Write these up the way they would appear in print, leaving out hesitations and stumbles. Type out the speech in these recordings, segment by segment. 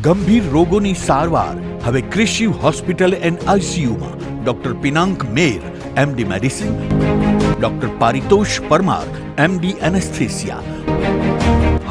ગંભીર રોગોની સારવાર હવે ક્રિશિવ હોસ્પિટલ એન્ડ આઈસીયુમાં doctor Pinank Mer MD medicine, doctor Paritosh Parmar MD anaesthesia,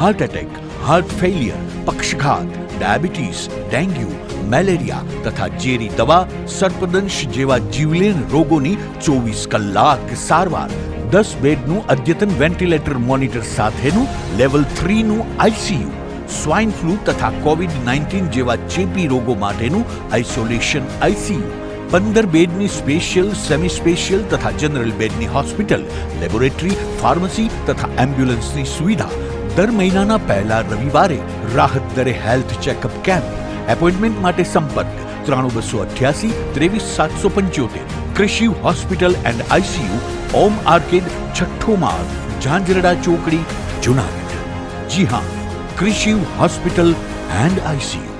heart attack, heart failure, પક્ષઘાત, ડાયાબિટીસ, ડેન્ગ્યુ, મેલેરિયા તથા ઝેરી દવા, સર્પદંશ જેવા જીવલેણ રોગોની 24 કલાક સારવાર, 10 બેડનું અદ્યતન વેન્ટિલેટર મોનિટર સાથેનું લેવલ 3નું આઈસીયુ, સ્વાઇન ફ્લૂ તથા કોવિડ-19 જેવા ચેપી રોગો માટેનું આઇસોલેશન આઈસીયુ, 15 બેડની સ્પેશિયલ, સેમી સ્પેશિયલ તથા જનરલ બેડની હોસ્પિટલ, લેબોરેટરી, ફાર્મસી તથા એમ્બ્યુલન્સની સુવિધા, દર મહિનાના પહેલા રવિવારે રાહત દરે હેલ્થ ચેકઅપ કેમ્પ. એપોઇન્ટમેન્ટ માટે સંપર્ક 9288 23775. Krishiv hospital and ICU, Om arcade, છઠ્ઠો માળ, ઝાંઝરડા ચોકડી, જુનાગઢ. જી હા, ક્રિશિવ હોસ્પિટલ એન્ડ આઈસીયુ.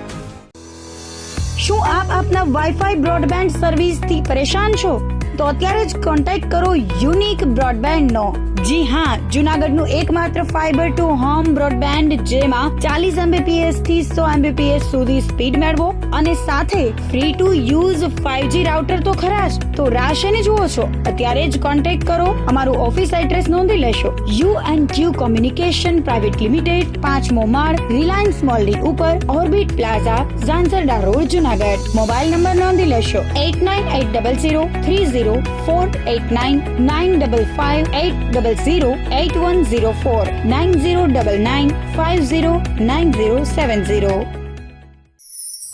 શું આપ આપના વાઈફાઈ બ્રોડબેન્ડ સર્વિસથી પરેશાન છો? તો અત્યારે જ કોન્ટેક્ટ કરો યુનિક બ્રોડબેન્ડ નો. જી હા, જુનાગઢનું એકમાત્ર ફાઈબર ટુ હોમ બ્રોડબેન્ડ, જેમાં 40 Mbps થી 100 Mbps સુધી સ્પીડ મેળવો અને સાથે free to use 5G router તો ખરા જ. તો રાહ શેની જુઓ છો? અત્યારે જ કોન્ટેક્ટ કરો. અમારું ઓફિસ એડ્રેસ નોંધી લેશો. U&Q કોમ્યુનિકેશન પ્રાઇવેટ લિમિટેડ, 5મો માળ, રિલાયન્સ મોલની ઉપર, orbit plaza, Zanzarda road, Junagadh. Mobile number નોંધી લેશો 89800304899558008104 9099509070.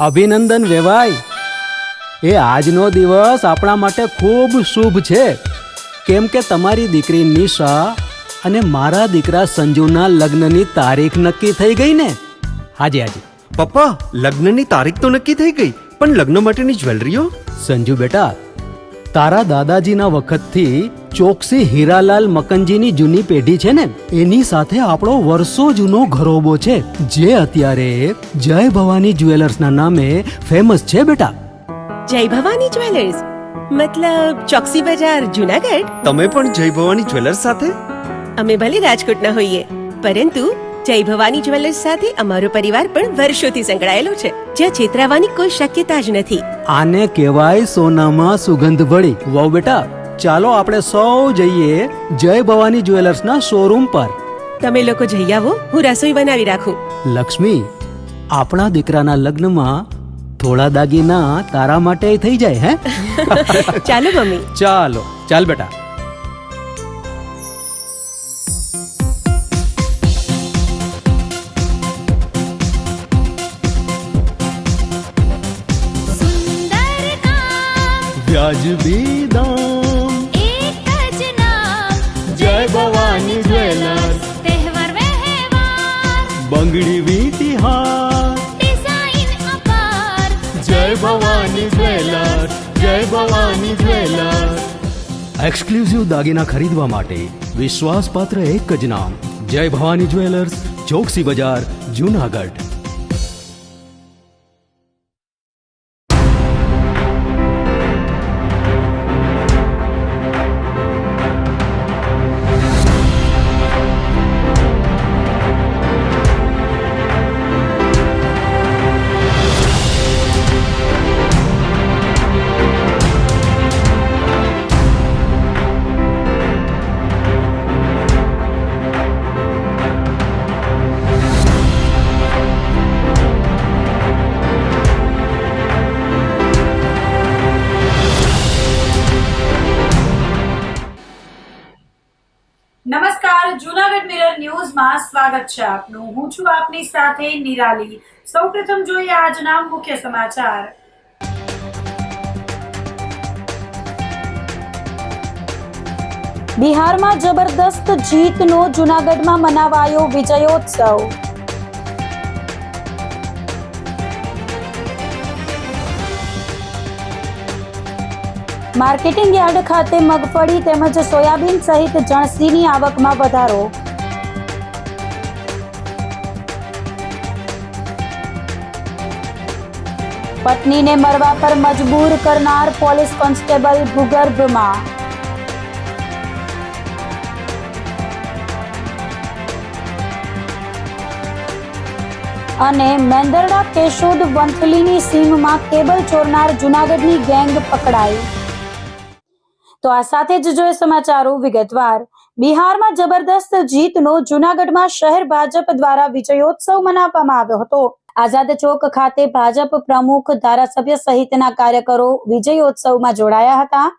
અભિનંદન વેવાય. એ આજનો દિવસ આપણા માટે ખૂબ શુભ છે, કેમ કે તમારી દીકરી નિશા અને મારા દીકરા સંજુના લગ્નની તારીખ નક્કી થઈ ગઈ ને. હાજી હાજી પપ્પા, લગ્નની તારીખ તો નક્કી થઈ ગઈ, પણ લગ્ન માટેની જ્વેલરીઓ? સંજુ બેટા, તારા દાદાજીના વખતથી ચોકસી હીરાલાલ મકનજીની જૂની પેઢી છે ને, એની સાથે આપણો વર્ષો જૂનો ઘરોબો છે, જે અત્યારે જય ભવાની જ્વેલર્સના નામે ફેમસ છે બેટા. જય ભવાની જ્વેલર્સ મતલબ ચોકસી બજાર, જુનાગઢ? તમે પણ જય ભવાની જ્વેલર્સ સાથે? અમે ભલે રાજકોટના હોઈએ, પરંતુ જય ભવાની જ્વેલર્સ સાથે અમારો પરિવાર પણ વર્ષોથી સંકળાયેલો છે, જ્યાં છેતરાવાની કોઈ શક્યતા જ નથી. આને કહેવાય સોનામાં સુગંધ ભળી. વાવ બેટા, ચાલો આપણે સૌ જઈએ જય ભવાની જ્વેલર્સના શોરૂમ પર. તમે લોકો જઈ આવો, હું રસોઈ બનાવી રાખું. લક્ષ્મી, આપણા દીકરાના લગ્નમાં થોડા દાગીના તારા માટે થઈ જાય. હે ચાલો મમ્મી. ચાલો ચાલ બેટા. વ્યાજબી દામ, એક જ નામ, જય ભવાની જ્વેલર્સ. તહેવાર વ્યવહાર, બંગડી વીંટી હાર, ડિઝાઇન અપાર, જય ભવાની જ્વેલર્સ, જય ભવાની જ્વેલર્સ. એક્સક્લુઝિવ દાગીના ખરીદવા માટે વિશ્વાસપાત્ર એક જ નામ, જય ભવાની જ્વેલર્સ, ચોકસી બજાર, જુનાગઢ. નમસ્કાર, જૂનાગઢ મિરર ન્યૂઝમાં સ્વાગત છે આપનું. હું છું આપની સાથે નિરાલી. સૌપ્રથમ જોઈએ આજના મુખ્ય સમાચાર. બિહારમાં જબરદસ્ત જીતનો જૂનાગઢમાં મનાવાયો વિજયોત્સવ. માર્કેટિંગ યાર્ડ ખાતે મગફળી તેમજ સોયાબીન સહિત જણસીની આવકમાં વધારો. પત્નીને મરવા પર મજબૂર કરનાર પોલીસ કોન્સ્ટેબલ ભૂગર્ભમાં. અને મેંદરડા કેશોદ વંથલીની સીમમાં કેબલ ચોરનાર જૂનાગઢની ગેંગ પકડાઈ. તો આ સાથે જ જોઈએ સમાચારો વિગતવાર. બિહારમાં જબરદસ્ત જીતનો જૂનાગઢમાં શહેર ભાજપ દ્વારા વિજયોત્સવ મનાવવામાં આવ્યો હતો. આઝાદ ચોક ખાતે ભાજપ પ્રમુખ, ધારાસભ્ય સહિતના કાર્યકરો વિજયોત્સવમાં જોડાયા હતા.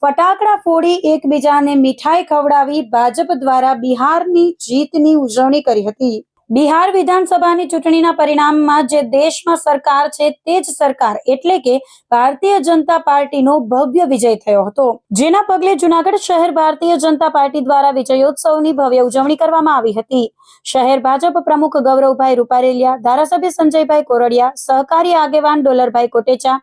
ફટાકડા ફોડી એકબીજાને મીઠાઈ ખવડાવી ભાજપ દ્વારા બિહારની જીતની ઉજવણી કરી હતી. બિહાર વિધાનસભાની ચૂંટણીના પરિણામમાં જે દેશમાં સરકાર છે તે જ સરકાર એટલે કે ભારતીય જનતા પાર્ટીનો ભવ્ય વિજય થયો હતો, જેના પગલે જૂનાગઢ શહેર ભારતીય જનતા પાર્ટી દ્વારા વિજયોત્સવની ભવ્ય ઉજવણી કરવામાં આવી હતી. શહેર ભાજપ પ્રમુખ ગૌરવભાઈ રૂપારેલિયા, ધારાસભ્ય સંજયભાઈ કોરડિયા, સહકારી આગેવાન ડોલરભાઈ કોટેચા,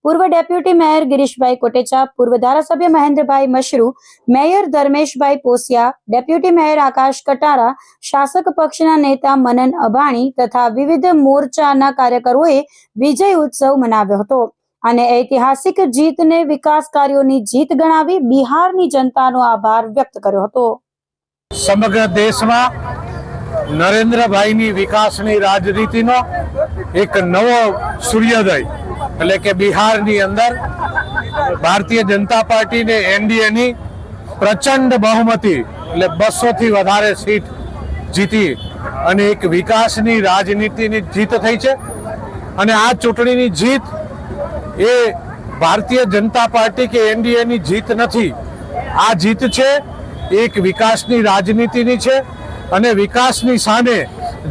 પૂર્વ ડેપ્યુટી મેયર ગિરીશભાઈ કોટેચા, પૂર્વ ધારાસભ્ય મહેન્દ્રભાઈ Mashru, mayor Dharmeshbhai પોસિયા, deputy mayor આકાશ કટારા, શાસક પક્ષના નેતા મનન અભાણી તથા વિવિધ મોરચાના કાર્યકરોએ વિજય ઉત્સવ મનાવ્યો હતો અને ઐતિહાસિક જીતને વિકાસ કાર્યોની જીત ગણાવી બિહારની જનતાનો આભાર વ્યક્ત કર્યો હતો. સમગ્ર દેશમાં નરેન્દ્રભાઈની વિકાસની રાજનીતિનો એક નવો સૂર્યોદય એટલે કે બિહારની અંદર ભારતીય જનતા પાર્ટીને એનડીએની પ્રચંડ બહુમતી એટલે 200 થી વધારે સીટ જીતી અને એક વિકાસની રાજનીતિની જીત થઈ છે. અને આ ચૂંટણીની જીત એ ભારતીય જનતા પાર્ટી કે એનડીએની જીત નથી. આ જીત છે એક વિકાસની રાજનીતિની છે અને વિકાસની સામે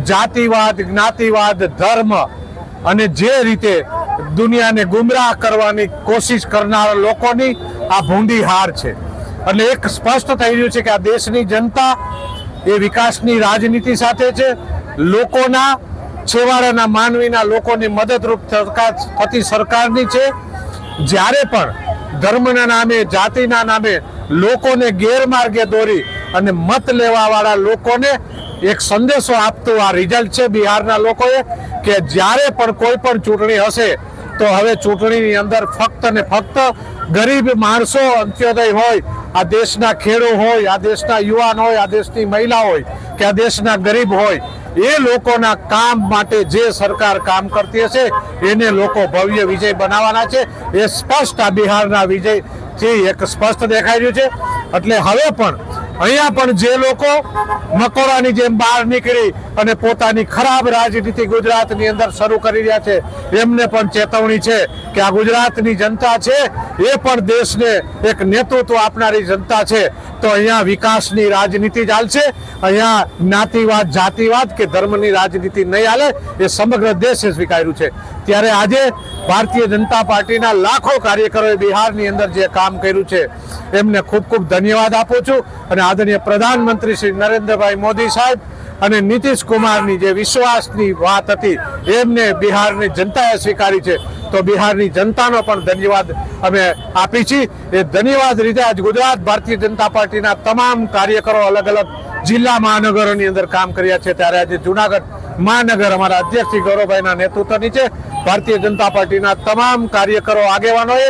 જાતિવાદ, જ્ઞાતિવાદ, ધર્મ અને જે રીતે દુનિયાને ગુમરાહ કરવાની કોશિશ કરનારા લોકોની આ ભૂંડી હાર છે. એટલે એક સ્પષ્ટ થઈ રહ્યું છે કે આ દેશની જનતા એ વિકાસની રાજનીતિ સાથે છે. લોકોના, છેવાડાના માનવીના લોકોની મદદરૂપ થતી સરકારની છે. જ્યારે પણ ધર્મના નામે, જાતિના નામે લોકોને ગેરમાર્ગે દોરી અને મત લેવા વાળા લોકોને એક સંદેશો આપતો આ રિઝલ્ટ છે બિહારના લોકોએ કે જ્યારે પણ કોઈ પણ ચૂંટણી હશે તો હવે ચૂંટણીની અંદર ફક્ત ને ફક્ત ગરીબ માણસો, અંત્યોદય હોય, આ દેશના ખેડૂત હોય, આ દેશના યુવાન હોય, આ દેશની મહિલા હોય કે આ દેશના ગરીબ હોય, એ લોકોના કામ માટે જે સરકાર કામ કરતી હશે એને લોકો ભવ્ય વિજય બનાવવાના છે. એ સ્પષ્ટ આ બિહારના વિજયથી એક સ્પષ્ટ દેખાઈ રહ્યું છે. એટલે હવે પણ અહીંયા પણ જે લોકો મકોડાની જેમ બહાર નીકળી અને પોતાની ખરાબ રાજનીતિ ગુજરાતની અંદર શરૂ કરી રહ્યા છે એમને પણ ચેતવણી છે કે આ ગુજરાતની જનતા છે એ પણ દેશને એક નેતૃત્વ આપનારી જનતા છે. તો અહીંયા વિકાસની રાજનીતિ ચાલશે. અહીંયા જ્ઞાતિવાદ, જાતિવાદ કે ધર્મની રાજનીતિ નહીં હાલે. એ સમગ્ર દેશે સ્વીકાર્યું છે. ત્યારે આજે ભારતીય જનતા પાર્ટીના લાખો કાર્યકરોએ બિહારની અંદર જે કામ કર્યું છે એમને ખૂબ ખૂબ ધન્યવાદ આપું છું. અને આદરણીય પ્રધાનમંત્રી શ્રી નરેન્દ્રભાઈ મોદી સાહેબ અને નીતિશ કુમારની જે વિશ્વાસની વાત હતી એમને બિહારની જનતાએ સ્વીકારી છે. તો બિહારની જનતાનો પણ ધન્યવાદ અમે આપી છીએ. એ ધન્યવાદ રીતે આજ ગુજરાત ભારતીય જનતા પાર્ટીના તમામ કાર્યકરો અલગ અલગ જિલ્લા મહાનગરોની અંદર કામ કર્યા છે. ત્યારે આજે જુનાગઢ મહાનગર અમારા અધ્યક્ષ શ્રી ગૌરવભાઈના નેતૃત્વ નીચે ભારતીય જનતા પાર્ટીના તમામ કાર્યકરો, આગેવાનોએ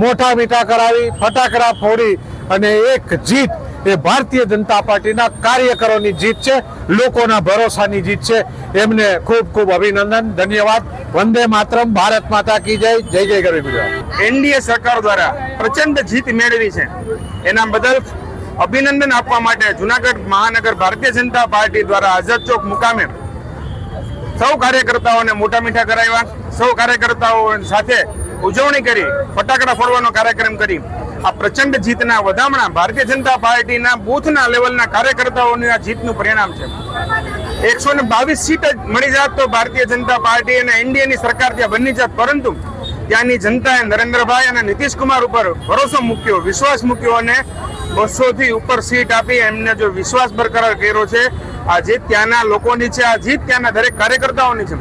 મોટા મીઠા કરાવી, ફટાકડા ફોડી અને એક જીત એ ભારતીય જનતા પાર્ટીના કાર્યકરોની જીત છે, લોકોના ભરોસાની જીત છે. એમને ખૂબ ખૂબ અભિનંદન, ધન્યવાદ. વંદે માતરમ, ભારત માતા કી જય. જય જય ગરવી ગુજરાત. એનડીએ સરકાર દ્વારા પ્રચંડ જીત મેળવી છે એના બદલ અભિનંદન આપવા માટે જુનાગઢ મહાનગર ભારતીય જનતા પાર્ટી દ્વારા આઝાદ ચોક મુકામે સૌ કાર્યકર્તાઓને મોટા મીઠા કરાવ્યા. સૌ કાર્યકર્તાઓ સાથે ઉજવણી કરી, ફટાકડા ફોડવાનો કાર્યક્રમ કરી આ પ્રચંડ જીતના વધામણા ભારતીય જનતા પાર્ટીના બૂથના લેવલના કાર્યકર્તાઓની આ જીતનું પરિણામ છે. 122 સીટ મળી જાત તો ભારતીય જનતા પાર્ટી અને એનડીએની સરકાર ત્યાં બની જાત, પરંતુ ત્યાંની જનતાએ નરેન્દ્રભાઈ અને નીતિશ કુમાર ઉપર ભરોસો મૂક્યો, વિશ્વાસ મૂક્યો અને 200 થી ઉપર સીટ આપી એમને જો વિશ્વાસ બરકરાર કર્યો છે. આ જીત ત્યાંના લોકોની છે, આ જીત ત્યાંના દરેક કાર્યકર્તાઓની છે.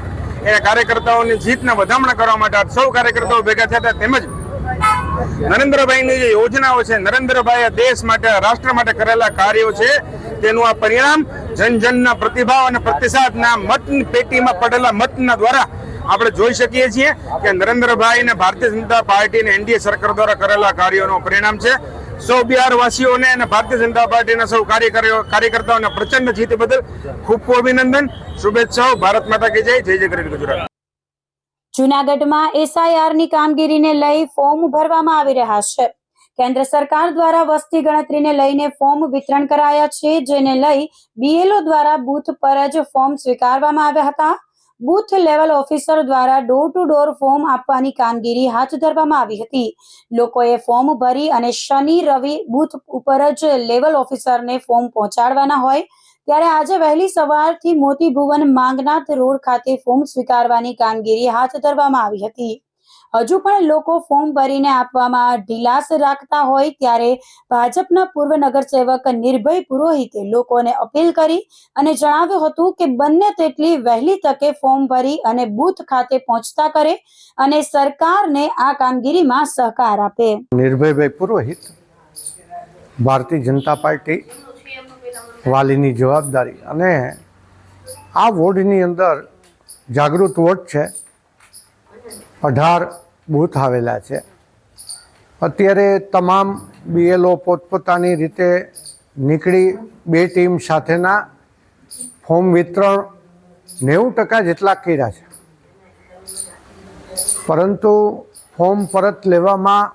એ કાર્યકર્તાઓની જીતના વધામણા કરવા માટે સૌ કાર્યકર્તાઓ ભેગા થયા તેમજ નરેન્દ્રભાઈની જે યોજનાઓ છે, નરેન્દ્રભાઈએ દેશ માટે, રાષ્ટ્ર માટે કરેલા કાર્યો છે તેનું આ પરિણામ જનજનના પ્રતિભાવ અને પ્રતિસાદના મત પેટીમાં પડેલા મતના દ્વારા આપણે જોઈ શકીએ છીએ કે નરેન્દ્રભાઈ અને ભારતીય જનતા પાર્ટી અને એનડીએ સરકાર દ્વારા કરેલા કાર્યોનું પરિણામ છે. સૌ બિહારવાસીઓને અને ભારતીય જનતા પાર્ટીના સૌ કાર્યકર્તાઓને પ્રચંડ જીત બદલ ખૂબ ખૂબ અભિનંદન, શુભેચ્છાઓ. ભારત માતા કી જય. જય જય ગરવી ગુજરાત. જૂનાગઢમાં SIR ની કામગીરીને લઈ ફોર્મ ભરવામાં આવી રહ્યા છે. કેન્દ્ર સરકાર દ્વારા વસ્તી ગણતરીને લઈને ફોર્મ વિતરણ કરાયા છે, જેને લઈ BLO દ્વારા બૂથ પર જ ફોર્મ સ્વીકારવામાં આવ્યા હતા. બૂથ લેવલ ઓફિસર દ્વારા ડોર ટુ ડોર ફોર્મ આપવાની કામગીરી હાથ ધરવામાં આવી હતી. લોકોએ ફોર્મ ભરી અને શનિ રવિ બૂથ ઉપર જ લેવલ ઓફિસરને ફોર્મ પહોંચાડવાના હોય ત્યારે આજે વહેલી સવારથી મોતી ભુવન માંગનાથ રોડ ખાતે ફોર્મ સ્વીકારવાની કામગીરી હાથ ધરવામાં આવી હતી. હજુ પણ લોકો ફોર્મ ભરીને આપવામાં ઢીલાસ રાખતા હોય ત્યારે ભાજપના પૂર્વ નગરસેવક નિર્ભય પુરોહિતે લોકોને અપીલ કરી અને જણાવ્યું હતું કે બંને તેટલી વહેલી તકે ફોર્મ ભરી અને બૂથ ખાતે પહોંચતા કરે અને સરકારને આ કામગીરીમાં સહકાર આપે. નિર્ભયભાઈ પુરોહિત, ભારતીય જનતા પાર્ટી, વાલીની જવાબદારી. અને આ વોર્ડની અંદર જાગૃત વોર્ડ છે, 18 બૂથ આવેલા છે. અત્યારે તમામ BLO પોતપોતાની રીતે નીકળી 2 ટીમ સાથેના ફોર્મ વિતરણ 90% જેટલા કર્યા છે, પરંતુ ફોર્મ પરત લેવામાં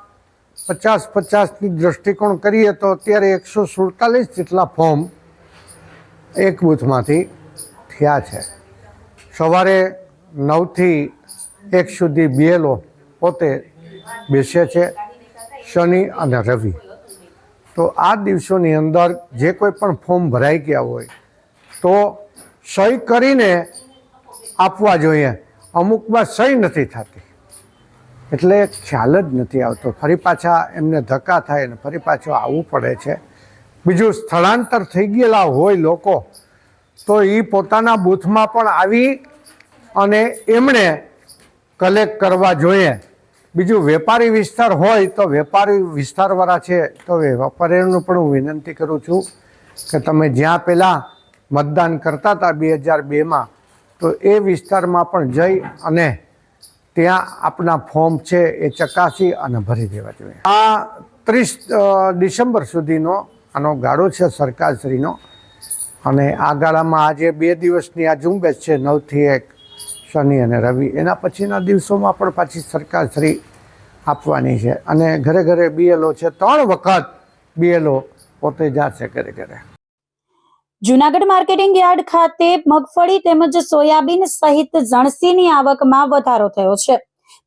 50-50ની દ્રષ્ટિકોણ કરીએ તો અત્યારે 147 જેટલા ફોર્મ એક બૂથમાંથી થયા છે. સવારે 9 થી 1 સુધી BLO પોતે બેસે છે, શનિ અને રવિ. તો આ દિવસોની અંદર જે કોઈ પણ ફોર્મ ભરાઈ ગયા હોય તો સહી કરીને આપવા જોઈએ. અમુકમાં સહી નથી થતી એટલે ખ્યાલ જ નથી આવતો. ફરી પાછા એમને ધક્કા થાય અને ફરી પાછું આવવું પડે છે. બીજું, સ્થળાંતર થઈ ગયેલા હોય લોકો તો એ પોતાના બૂથમાં પણ આવી અને એમણે કલેક્ટ કરવા જોઈએ. બીજું, વેપારી વિસ્તાર હોય તો વેપારી વિસ્તારવાળા છે તો વેપારીઓનું પણ હું વિનંતી કરું છું કે તમે જ્યાં પહેલાં મતદાન કરતા હતા 2002માં તો એ વિસ્તારમાં પણ જઈ અને ત્યાં આપણા ફોર્મ છે એ ચકાસી અને ભરી દેવા જોઈએ. આ 30 ડિસેમ્બર સુધીનો આનો ગાળો છે સરકારશ્રીનો, અને આ ગાળામાં આજે 2 દિવસની આ ઝુંબેશ છે, 9 થી 1 શનિ અને રવિ. એના પછીના દિવસોમાં પણ પાછી સરકારશ્રી આપવાની છે. અને ઘરે ઘરે BLO છે, 3 વખત BLO પોતે જશે ઘરે ઘરે. જૂનાગઢ માર્કેટિંગ યાર્ડ ખાતે મગફળી તેમજ સોયાબીન સહિત જણસીની આવકમાં વધારો થયો છે.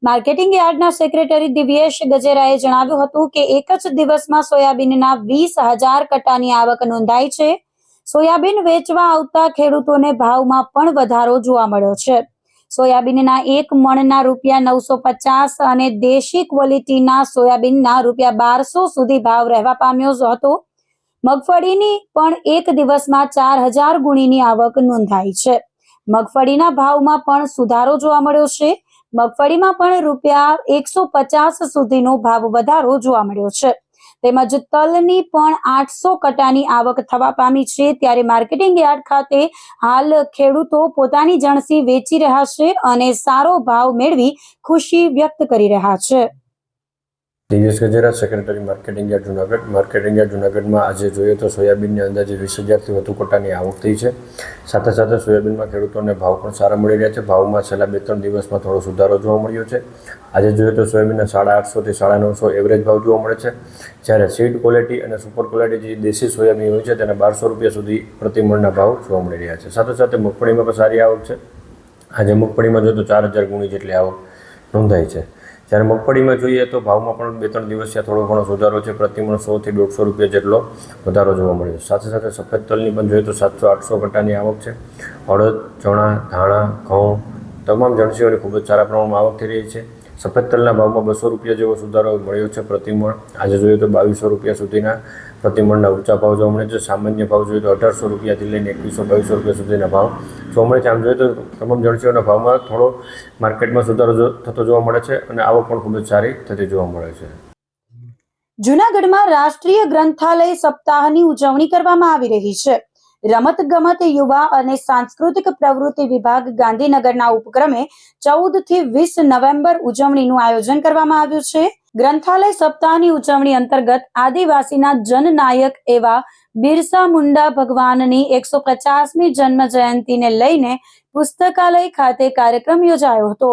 માર્કેટિંગ યાર્ડના સેક્રેટરી દિવ્યેશ ગજેરાએ જણાવ્યું હતું કે એક જ દિવસમાં સોયાબીનના 20,000 કટ્ટાની આવક નોંધાઈ છે. સોયાબીન વેચવા આવતા ખેડૂતોને ભાવમાં પણ વધારો જોવા મળ્યો છે. સોયાબીનના 1 મણના ₹950 અને દેશી ક્વોલિટીના સોયાબીનના ₹1200 સુધી ભાવ રહેવા પામ્યો હતો. મગફળીની પણ એક દિવસમાં 4,000 ગુણીની આવક નોંધાઈ છે. મગફળીના ભાવમાં પણ સુધારો જોવા મળ્યો છે. મગફળીમાં પણ ₹150 સુધીનો ભાવ વધારો જોવા મળ્યો છે. તેમજ તલની પણ 800 કટ્ટાની આવક થવા પામી છે. ત્યારે માર્કેટિંગ યાર્ડ ખાતે હાલ ખેડૂતો પોતાની જણસી વેચી રહ્યા છે અને સારો ભાવ મેળવી ખુશી વ્યક્ત કરી રહ્યા છે. Divyesh Gajera, secretary marketing yard Junagadh. Marketing yard જૂનાગઢમાં આજે જોઈએ તો સોયાબીનની અંદાજે 20,000થી વધુ કટ્ટાની આવક થઈ છે. સાથે સાથે સોયાબીનમાં ખેડૂતોને ભાવ પણ સારા મળી રહ્યા છે. ભાવમાં છેલ્લા 2-3 દિવસમાં થોડો સુધારો જોવા મળ્યો છે. આજે જોઈએ તો સોયાબીનના 850 થી 950 એવરેજ ભાવ જોવા મળે છે. જ્યારે સીડ ક્વોલિટી અને સુપર ક્વોલિટી જે દેશી સોયાબીન હોય છે તેના ₹1200 સુધી પ્રતિ મણના ભાવ જોવા મળી રહ્યા છે. સાથે સાથે મગફળીમાં પણ સારી આવક છે. આજે મગફળીમાં જોઈએ તો 4,000 ગુણી જેટલી આવક નોંધાઈ છે. જ્યારે મગફળીમાં જોઈએ તો ભાવમાં પણ 2-3 દિવસથી થોડો ઘણો સુધારો છે. પ્રતિ મણ ₹100 થી ₹150 જેટલો વધારો જોવા મળ્યો છે. સાથે સાથે સફેદ તલની પણ જોઈએ તો 700-800 કટ્ટાની આવક છે. અડદ, ચણા, ધાણા, ઘઉં તમામ જણસીઓની ખૂબ જ સારા પ્રમાણમાં આવક થઈ રહી છે. સફેદ તલના ભાવમાં ₹200 જેવો સુધારો મળ્યો છે પ્રતિ મણ. આજે જોઈએ તો ₹2200 સુધીના પ્રતિ મણના ઊંચા ભાવ જોવા મળે છે. સામાન્ય ભાવ જોઈએ તો ₹1,800થી લઈને ₹2,100-2200 સુધીના ભાવ જોવા મળે છે. આમ જોઈએ તો તમામ જણસીઓના ભાવમાં થોડો માર્કેટમાં સુધારો થતો જોવા મળે છે અને આવક પણ ખૂબ જ સારી થતી જોવા મળે છે. જૂનાગઢમાં રાષ્ટ્રીય ગ્રંથાલય સપ્તાહની ઉજવણી કરવામાં આવી રહી છે. રમત ગમત, યુવા અને સાંસ્કૃતિક પ્રવૃત્તિ વિભાગ ગાંધીનગરના ઉપક્રમે 14 થી 20 નવેમ્બર ઉજવણીનું આયોજન કરવામાં આવ્યું છે. ગ્રંથાલય સપ્તાહની ઉજવણી અંતર્ગત આદિવાસીના જનનાયક એવા બિરસા મુંડા ભગવાનની 150મી જન્મ જયંતિને લઈને પુસ્તકાલય ખાતે કાર્યક્રમ યોજાયો હતો.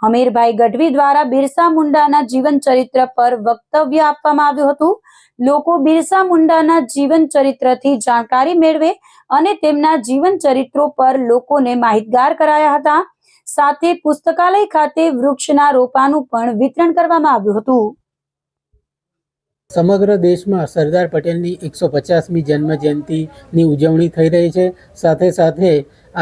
હમીરભાઈ ગઢવી દ્વારા બિરસા મુંડાના જીવન ચરિત્ર પર વક્તવ્ય આપવામાં આવ્યું હતું. લોકો બિરસા મુંડાના જીવન ચરિત્રથી જાણકારી મેળવે અને તેમના જીવન ચરિત્રો પર લોકોને માહિતગાર કરાયા હતા. સાથે પુસ્તકાલય ખાતે વૃક્ષના રોપાનું પણ વિતરણ કરવામાં આવ્યું હતું. સમગ્ર દેશમાં સરદાર પટેલની 150મી જન્મ જયંતિની ઉજવણી થઈ રહી છે. સાથે સાથે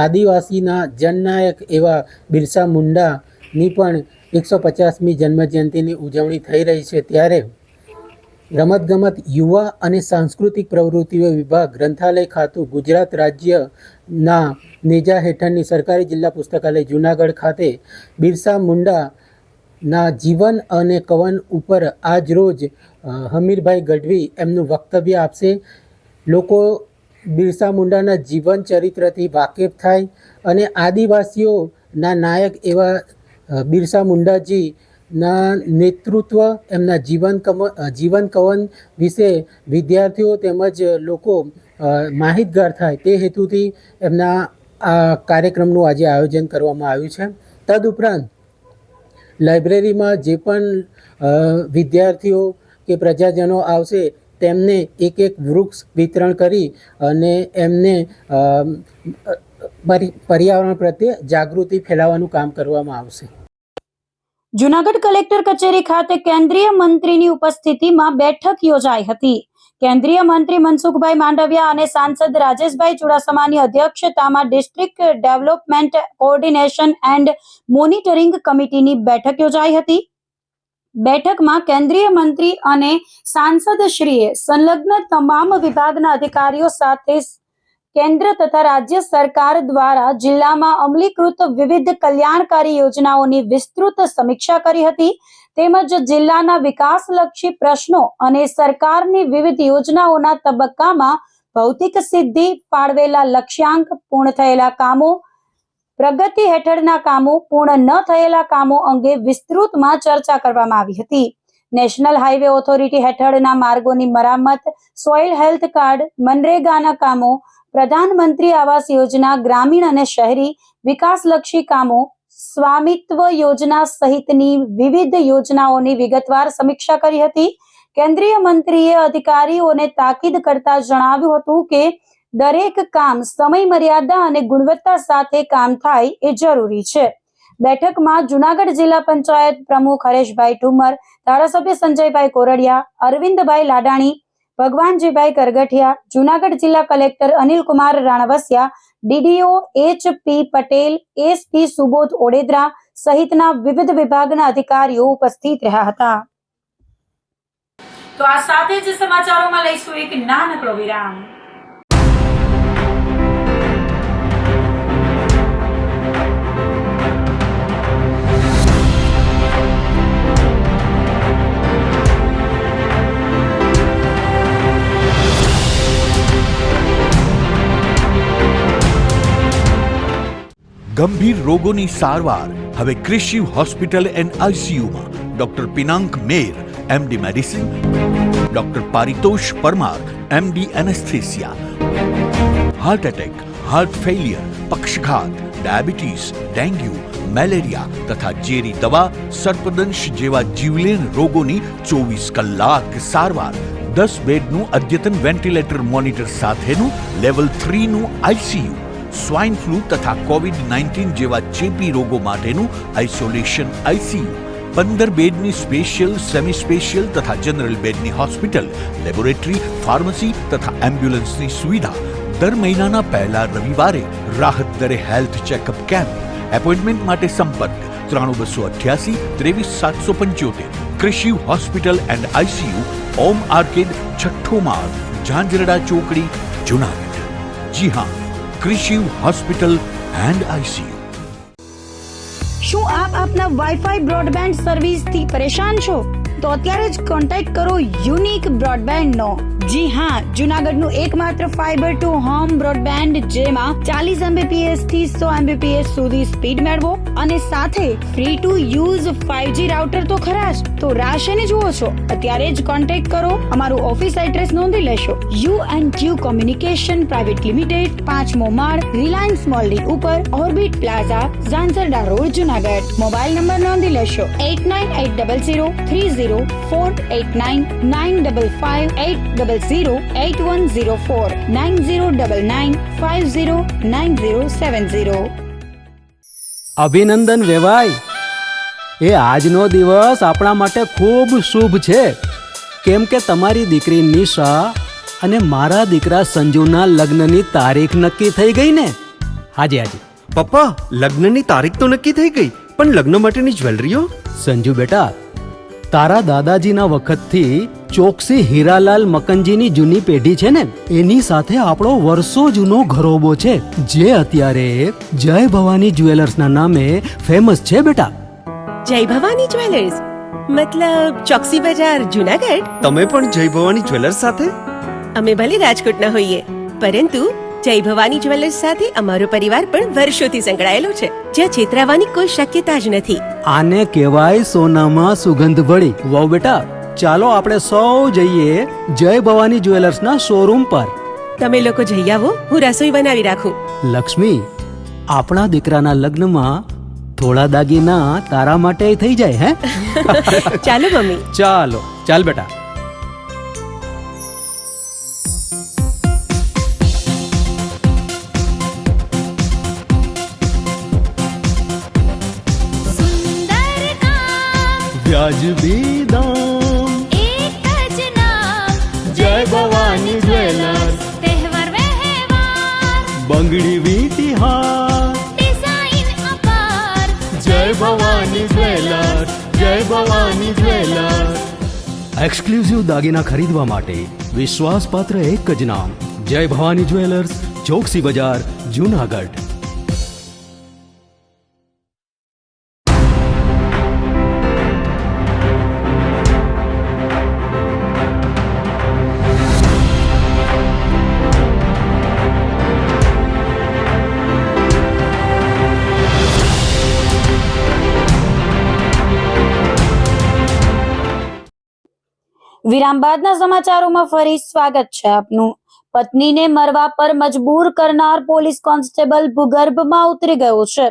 આદિવાસીના જનનાયક એવા બિરસા મુંડાની પણ 150મી જન્મ જયંતિની ઉજવણી થઈ રહી છે. ત્યારે રમતગમત, યુવા અને સાંસ્કૃતિક પ્રવૃત્તિઓ વિભાગ, ગ્રંથાલય ખાતું, ગુજરાત રાજ્યના નેજા હેઠળની સરકારી જિલ્લા પુસ્તકાલય જૂનાગઢ ખાતે બિરસા મુંડાના જીવન અને કવન ઉપર આજ રોજ હમીરભાઈ ગઢવી એમનું વક્તવ્ય આપશે. લોકો બિરસા મુંડાના જીવન ચરિત્રથી વાકેફ થાય અને આદિવાસીઓના નાયક એવા બિરસા મુંડાજીના નેતૃત્વ, એમના જીવન કવન વિશે વિદ્યાર્થીઓ તેમજ લોકો માહિતગાર થાય તે હેતુથી એમના આ કાર્યક્રમનું આજે આયોજન કરવામાં આવ્યું છે. તદુપરાંત લાઇબ્રેરીમાં જે પણ વિદ્યાર્થીઓ કે પ્રજાજનો આવશે તેમને એક વૃક્ષ વિતરણ કરી અને એમને પર્યાવરણ પ્રત્યે જાગૃતિ ફેલાવવાનું કામ કરવામાં આવશે. જૂનાગઢ કલેક્ટર કચેરી ખાતે કેન્દ્રીય મંત્રીની ઉપસ્થિતિમાં બેઠક યોજાઈ હતી. કેન્દ્રીય મંત્રી મનસુખભાઈ માંડવિયા અને સાંસદ રાજેશભાઈ ચુડાસમાની અધ્યક્ષતામાં district development coordination and monitoring કમિટીની બેઠક યોજાઈ હતી. બેઠકમાં કેન્દ્રીય મંત્રી અને સાંસદશ્રીએ સંલગ્ન તમામ વિભાગના અધિકારીઓ સાથે કેન્દ્ર તથા રાજ્ય સરકાર દ્વારા જિલ્લામાં અમલીકૃત વિવિધ કલ્યાણકારી યોજનાઓની વિસ્તૃત સમીક્ષા કરી હતી. તેમજ જિલ્લાના વિકાસલક્ષી પ્રશ્નો અને સરકારની વિવિધ યોજનાઓના તબક્કામાં ભૌતિક સિદ્ધિ, ફાળવેલા લક્ષ્યાંક, પૂર્ણ થયેલા કામો, પ્રગતિ હેઠળના કામો, પૂર્ણ ન થયેલા કામો અંગે વિસ્તૃતમાં ચર્ચા કરવામાં આવી હતી. નેશનલ હાઈવે ઓથોરિટી હેઠળના માર્ગોની મરામત, સોઇલ હેલ્થ કાર્ડ, મનરેગાના કામો, પ્રધાનમંત્રી આવાસ યોજના, ગ્રામીણ અને શહેરી વિકાસલક્ષી કામો, સ્વામિત્વ યોજના સહિતની વિવિધ યોજનાઓની વિગતવાર સમીક્ષા કરી હતી. કેન્દ્રીય મંત્રીએ અધિકારીઓને તાકીદ કરતા જણાવ્યું હતું કે દરેક કામ સમય મર્યાદા અને ગુણવત્તા સાથે કામ થાય એ જરૂરી છે. બેઠકમાં જૂનાગઢ જિલ્લા પંચાયત પ્રમુખ હરેશભાઈ ઠુમર, ધારાસભ્ય સંજયભાઈ કોરડિયા, અરવિંદભાઈ લાડાણી, ભગવાનજીભાઈ કરગઠિયા, જૂનાગઢ જિલ્લા collector Anilkumar Ranavasiya, DDO HP Patel, SP Subodh Odedara સહિતના વિવિધ વિભાગના અધિકારીઓ ઉપસ્થિત રહ્યા હતા. તો આ સાથે જ સમાચારોમાં લઈશું એક નાનકડો વિરામ. ગંભીર રોગોની સારવાર હવે કૃષિ હોસ્પિટલ એન્ડ આઈસીયુમાં doctor Pinank Mer, MD medicine, doctor Paritosh Parmar, MD anaesthesia, heart attack, heart failure, પક્ષઘાત, ડાયાબિટીસ, ડેન્ગ્યુ, મેલેરિયા તથા ઝેરી દવા, સર્પદંશ જેવા જીવલેણ રોગોની 24 કલાક સારવાર, 10 બેડનું અદ્યતન વેન્ટિલેટર મોનિટર સાથેનું લેવલ 3નું આઈસીયુ, સ્વાઇન ફ્લૂ તથા COVID-19 જેવા ચેપી રોગો માટેનું આઇસોલેશન આઈસીયુ, 15 બેડની સ્પેશિયલ, સેમી સ્પેશિયલ તથા જનરલ બેડની હોસ્પિટલ, લેબોરેટરી, ફાર્મસી તથા એમ્બ્યુલન્સની સુવિધા, દર મહિનાના પહેલા રવિવારે રાહત દરે હેલ્થ ચેકઅપ કેમ્પ. એપોઇન્ટમેન્ટ માટે સંપર્ક 9288 23775. કૃષિ hospital and ICU, Om arcade, છઠ્ઠો માળ, ઝાંઝરડા ચોકડી, જૂનાગઢ. જી હા, કૃષિ હોસ્પિટલ એન્ડ આઈસીયુ. શું આપ આપના વાઈફાઈ બ્રોડબેન્ડ સર્વિસથી પરેશાન છો? તો અત્યારે જ કોન્ટેક્ટ કરો યુનિક બ્રોડબેન્ડ નો. જી હા, જૂનાગઢનું એકમાત્ર ફાઈબર ટુ હોમ બ્રોડબેન્ડ જેમાં 40 Mbps થી 100 Mbps સુધી સ્પીડ મેળવો. અને સાથે free to use 5G router તો ખરા જ. તો રાહ શેની જુઓ છો? અત્યારે જ કોન્ટેક્ટ કરો. અમારું ઓફિસ એડ્રેસ નોંધી લેશો. U&Q કોમ્યુનિકેશન પ્રાઇવેટ લિમિટેડ, 5મો માળ, રિલાયન્સ મોલની ઉપર, orbit plaza, Zanzarda road, Junagadh. Mobile number નોંધી લેશો 8980304899558008008104 9099509070. અભિનંદન વેવાય. એ આજનો દિવસ આપણા માટે ખૂબ શુભ છે, કેમ કે તમારી દીકરી નિશા અને મારા દીકરા સંજુના લગ્નની તારીખ નક્કી થઈ ગઈ ને. હાજી હાજી પપ્પા, લગ્નની તારીખ તો નક્કી થઈ ગઈ, પણ લગ્ન માટેની જ્વેલરીઓ? સંજુ બેટા, તારા દાદાજીના વખતથી ચોકસી હીરાલાલ મકનજીની જૂની પેઢી છે ને, એની સાથે આપણો વર્ષો જૂનો ઘરોબો છે, જે અત્યારે જય ભવાની જ્વેલર્સના નામે ફેમસ છે બેટા. જય ભવાની જ્વેલર્સ મતલબ ચોકસી બજાર, જુનાગઢ? તમે પણ જય ભવાની જ્વેલર્સ સાથે? અમે ભલે રાજકોટના હોઈએ, પરંતુ જય ભવાની જ્વેલર્સ સાથે અમારો પરિવાર પણ વર્ષોથી સંકળાયેલો છે, જ્યાં છેતરાવાની કોઈ શક્યતા જ નથી. આને કહેવાય સોનામાં સુગંધ ભળી. વાવ બેટા, ચાલો આપણે સૌ જઈએ જય ભવાની જ્વેલર્સના શોરૂમ પર. તમે લોકો જઈ આવો, હું રસોઈ બનાવી રાખું. લક્ષ્મી, આપણા દીકરાના લગ્નમાં થોડા દાગીના તારા માટે થઈ જાય. હે ચાલો મમ્મી. ચાલો ચાલ બેટા. સુંદર કામ વ્યાજબી દામ, એક જ નામ જય ભવાની જ્વેલર્સ. તહેવાર વ્યવહાર બંગડી વીંટી હાર, ડિઝાઇન અપાર જય ભવાની જ્વેલર્સ, જય ભવાની જ્વેલર્સ. એક્સક્લુઝિવ દાગીના ખરીદવા માટે વિશ્વાસપાત્ર એક જ નામ, જય ભવાની જ્વેલર્સ, ચોકસી બજાર, જુનાગઢ. વિરામ બાદના સમાચારોમાં ફરી સ્વાગત છે આપનું. પત્નીને મરવા પર મજબૂર કરનાર પોલીસ કોન્સ્ટેબલ ભૂગર્ભમાં ઉતરી ગયો છે.